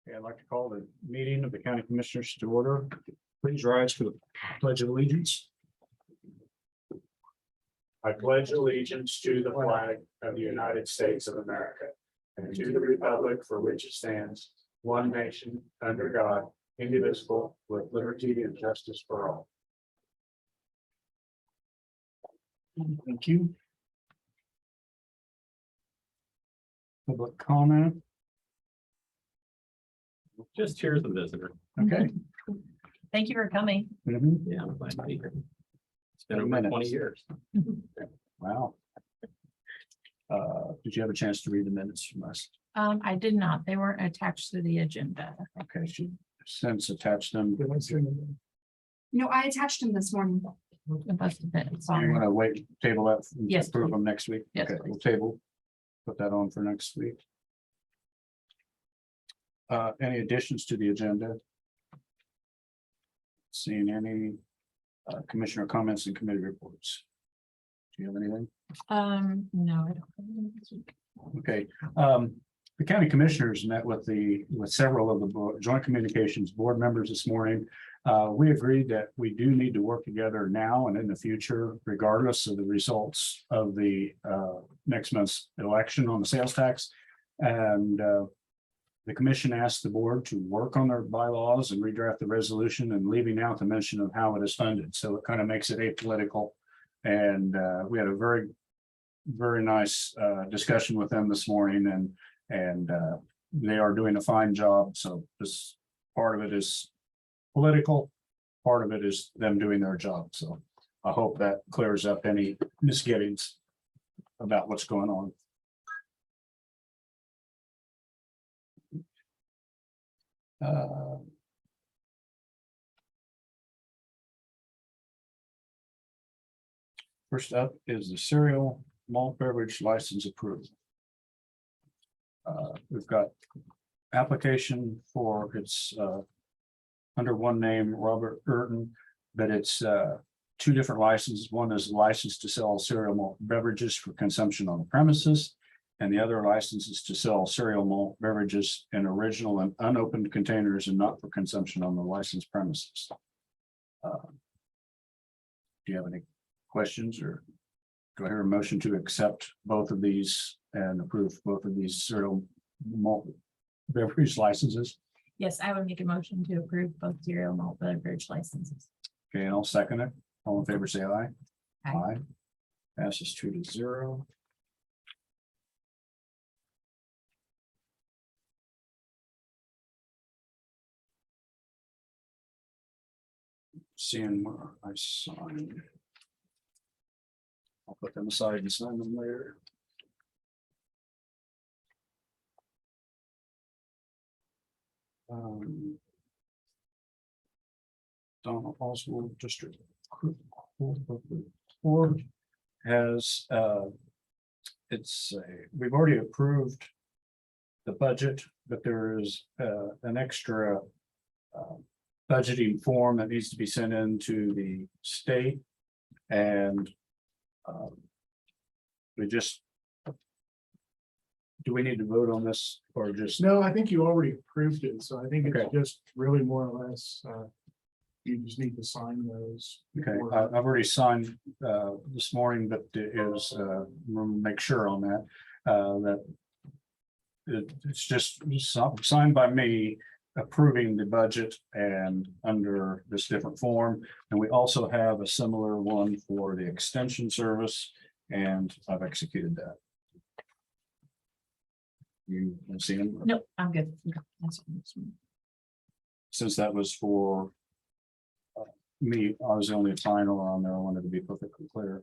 Okay, I'd like to call the meeting of the County Commissioners to order. Please rise for the Pledge of Allegiance. I pledge allegiance to the flag of the United States of America and to the republic for which it stands, one nation, under God, indivisible, with liberty and justice for all. Thank you. Public comment. Just here as a visitor. Okay. Thank you for coming. Mhm. Yeah, I'm glad to be here. It's been 30 over 20 minutes. years. Wow. Did you have a chance to read the minutes from us? I did not. They weren't attached to the agenda. Okay, she since attached them. No, I attached them this morning. The best of it. You Sorry. want to wait, table that? Yes, Approve please. them next week? Yes, Okay, please. we'll table. Put that on for next week. Any additions to the agenda? Seeing any commissioner comments and committee reports? Do you have anything? No, I don't. have any this week. Okay, the county commissioners met with several of the joint communications board members this morning. We agreed that we do need to work together now and in the future, regardless of the results of the next month's election on the sales tax. And the commission asked the board to work on their bylaws and redraft the resolution, and leaving out the mention of how it is funded. So it kind of makes it apolitical. And we had a very, very nice discussion with them this morning, and they are doing a fine job. So this part of it is political, part of it is them doing their job. So I hope that clears up any misgivings about what's going on. First up is the cereal malt beverage license approval. We've got application for its under one name, Robert Burton, but it's two different licenses. One is license to sell cereal malt beverages for consumption on the premises, and the other license is to sell cereal malt beverages in original and unopened containers and not for consumption on the licensed premises. Do you have any questions, or do I hear a motion to accept both of these and approve both of these cereal malt beverage licenses? Yes, I would make a motion to approve both cereal malt beverage licenses. Okay, and I'll second it. All in favor, say aye. Aye. Passes 2-0. Seeing where I sign. I'll put them aside and sign them later. Donald Oswald District Court has we've already approved the budget, but there is an extra budgeting form that needs to be sent into the state, and do we need to vote on this or just? No, I think you already approved it, so I think it's Okay. just really more or less, you just need to sign those. Okay, before- I've already signed this morning, but it is we'll make sure on that that it's just signed by me approving the budget and under this different form. And we also have a similar one for the extension service, and I've executed that. You can see them? Nope, I'm good. No, that's fine. Since that was for me, I was the only final on there. I wanted to be perfectly clear.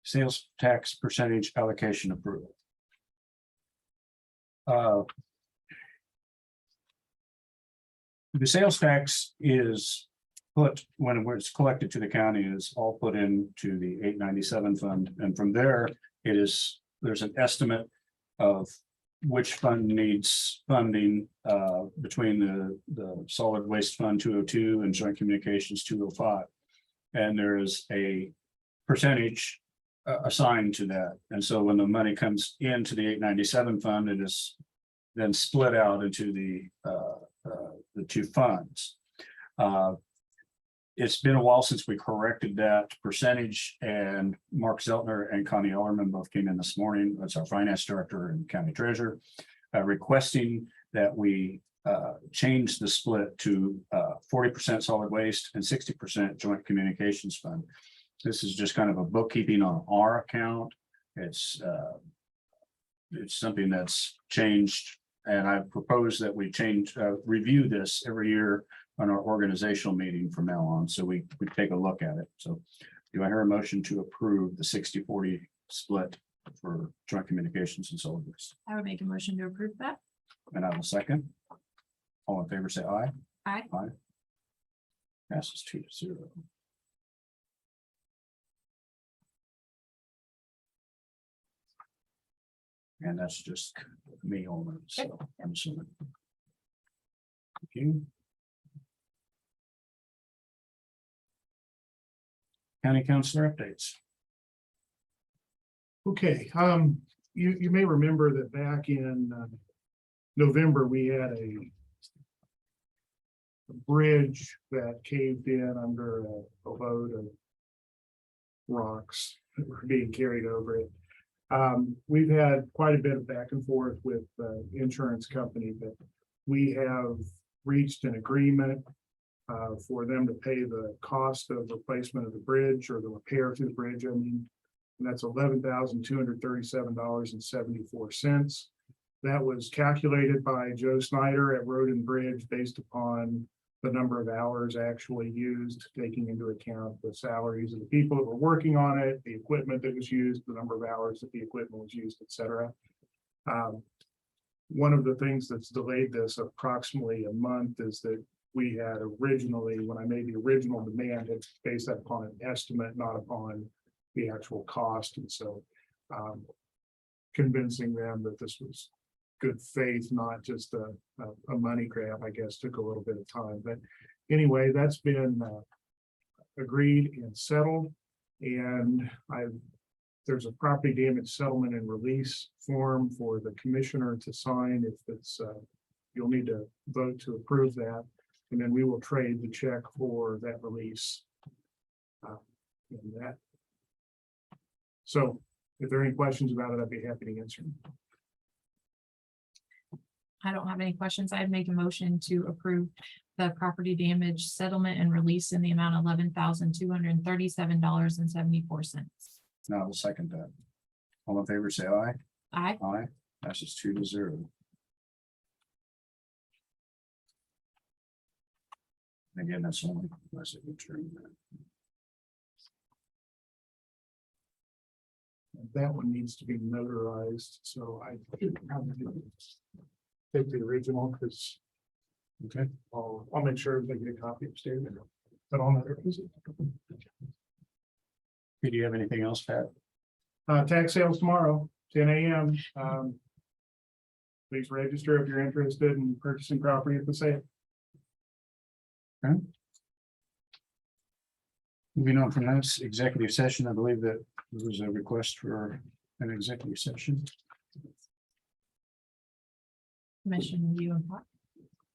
Sales tax percentage allocation approval. The sales tax is put, when it's collected to the county, is all put into the 897 fund, and from there, there's an estimate of which fund needs funding between the solid waste fund 202 and joint communications 205. And there is a percentage assigned to that. And so when the money comes into the 897 fund, it is then split out into the two funds. It's been a while since we corrected that percentage, and Mark Zeltner and Connie Ellerman both came in this morning. That's our finance director and county treasurer, requesting that we change the split to 40% solid waste and 60% joint communications fund. This is just kind of a bookkeeping on our account. It's something that's changed, and I propose that we review this every year on our organizational meeting from now on, so we take a look at it. So do I hear a motion to approve the 60-40 split for joint communications and solid waste? I would make a motion to approve that. And I will second. All in favor, say aye. Aye. Aye. Passes 2-0. And that's just me only, so I'm assuming. Thank you. County councilor updates. Okay, you may remember that back in November, we had a bridge that caved in under a load of rocks that were being carried over it. We've had quite a bit of back and forth with the insurance company, but we have reached an agreement for them to pay the cost of replacement of the bridge, or the repair to the bridge, I mean, and that's $11,237.74. That was calculated by Joe Snyder at Road and Bridge based upon the number of hours actually used, taking into account the salaries of the people that were working on it, the equipment that was used, the number of hours that the equipment was used, et cetera. One of the things that's delayed this approximately a month is that we had originally, when I made the original demand, it's based that upon an estimate, not upon the actual cost. And so convincing them that this was good faith, not just a money grab, I guess, took a little bit of time. But anyway, that's been agreed and settled. And there's a property damage settlement and release form for the commissioner to sign. If it's, you'll need to vote to approve that. And then we will trade the check for that release. And that. So if there are any questions about it, I'd be happy to answer them. I don't have any questions. I'd make a motion to approve the property damage settlement and release in the amount of $11,237.74. Now I'll second that. All in favor, say aye. Aye. Aye. Passes 2-0. Again, that's only my signature. That one needs to be notarized, so I probably take the original, because Okay. I'll make sure they get a copy upstairs. But I'll notarize it. Do you have anything else, Pat? Tax sales tomorrow, 10 a.m. Please register if you're interested in purchasing property at the sale. Moving on from this executive session, I believe that there was a request for an executive session. Commission review and plot.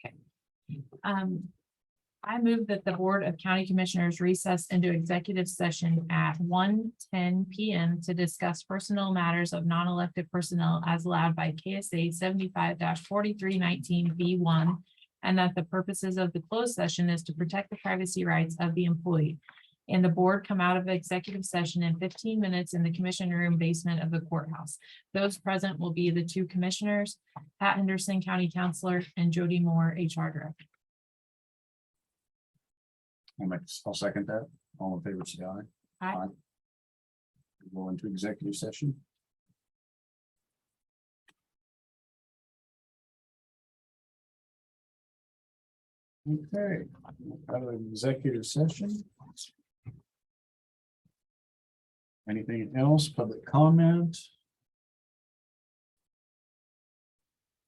Okay. I move that the Board of County Commissioners recess into executive session at 1:10 p.m. to discuss personnel matters of non-elected personnel as allowed by K.S.A. 75-4319 B1, and that the purposes of the closed session is to protect the privacy rights of the employee. And the board come out of executive session in 15 minutes in the commission room basement of the courthouse. Those present will be the two commissioners, Pat Henderson, County Counselor, and Jody Moore, HR Director. I'll second that. All in favor, say aye. Aye. Go into executive session. Okay, out of executive session. Anything else? Public comment?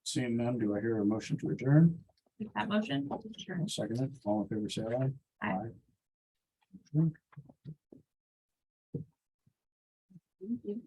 Seeing none, do I hear a motion to adjourn? Make that motion? Sure. I'll second it. All in favor, say aye. Aye. Thank you.